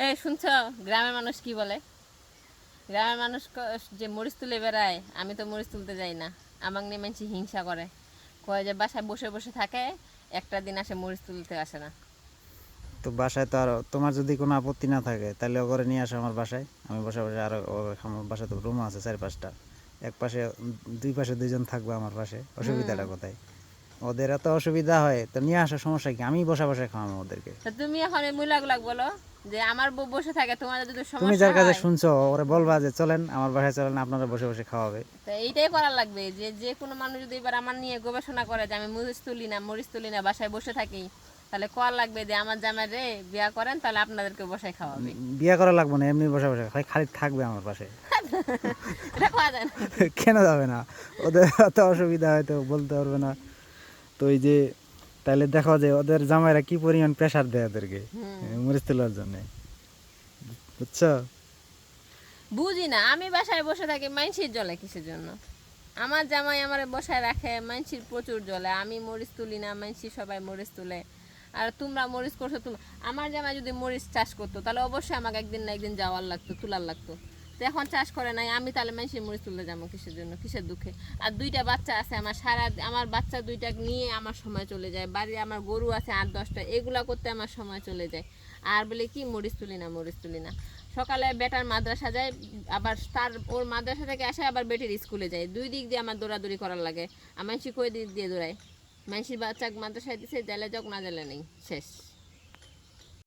এই শুনছো, গ্রামের মানুষ কি বলে? গ্রামের মানুষ যে মরিচ তুলে বেড়ায়, আমি তো মরিচ তুলতে যাই না। আমাকে নিয়ে মানুষ হিংসা করে, কয় যে বাসায় বসে বসে থাকে, একটা দিন আসে মরিচ তুলতে আসে না। তো বাসায় তো আর তোমার যদি কোনো আপত্তি না থাকে তাহলে ওরে নিয়ে আসো আমার বাসায়, আমি বসে বসে আর আমার বাসায় তো রুম আছে 4-5টা, এক পাশে দুই পাশে দুইজন থাকবে আমার পাশে, অসুবিধাটা কোথায়? ওদের এত অসুবিধা হয় তো নিয়ে আসা, সমস্যা কি? আমি বসে বসে খাওয়াবো ওদেরকে। তা তুমি এখন এই মুলাগুলাক বলো যে আমার বউ বসে থাকে, তোমাদের যদি তুমি সমস্যা যার কাছে হয়। শুনছো ওরে বলবা যে চলেন আমার বাসায়, চলেন আপনারা বসে বসে খাওয়াবে। তো এইটাই করা লাগবে যে যে কোনো মানুষ যদি এবার আমার নিয়ে গবেষণা করে যে আমি মরিচ তুলি না, বাসায় বসে থাকি, তাহলে কল লাগবে যে আমার জামাই রে বিয়া করেন, তাহলে আপনাদেরকে বসায় খাওয়াবে। বিয়ে করা লাগবে না, এমনি বসে বসে খালি থাকবে আমার পাশে। এটা খাওয়া যায় না। কেন যাবে না? ওদের এত অসুবিধা হয়তো বলতে পারবে না। তো এই যে তাহলে দেখো যে ওদের জামাইরা কি পরিমাণ প্রেসার দেয় ওদেরকে মরিচ তোলার জন্য, বুঝছো? বুঝি না, আমি বাসায় বসে থাকি, মাইনসির জ্বলে কিসের জন্য? আমার জামাই আমার বসায় রাখে, মাইনসির প্রচুর জ্বলে, আমি মরিচ তুলি না, মাইনসি সবাই মরিচ তুলে। আর তোমরা মরিচ করছো, আমার জামাই যদি মরিচ চাষ করতো তাহলে অবশ্যই আমাকে একদিন না একদিন যাওয়ার লাগতো, তোলার লাগতো। তো এখন চাষ করে নাই, আমি তাহলে মাইনসির মরিচ তুলতে যাবো কিসের জন্য, কিসের দুঃখে? আর দুইটা বাচ্চা আছে আমার, আমার বাচ্চা দুইটা নিয়ে আমার সময় চলে যায়, বাড়ি আমার গরু আছে 8-10টা, এগুলা করতে আমার সময় চলে যায়। আর বলে কি মরিচ তুলি না, মরিচ তুলি না। সকালে বেটার মাদ্রাসা যায়, আবার তার ওর মাদ্রাসা থেকে আসে, আবার বেটির স্কুলে যায়, দুই দিক দিয়ে আমার দৌড়াদৌড়ি করার লাগে। আর মানসি কই দিক দিয়ে দৌড়ায়? মানসির বাচ্চা মাদ্রাসায় দিছে, জেলে যাক না জেলে নেই, শেষ।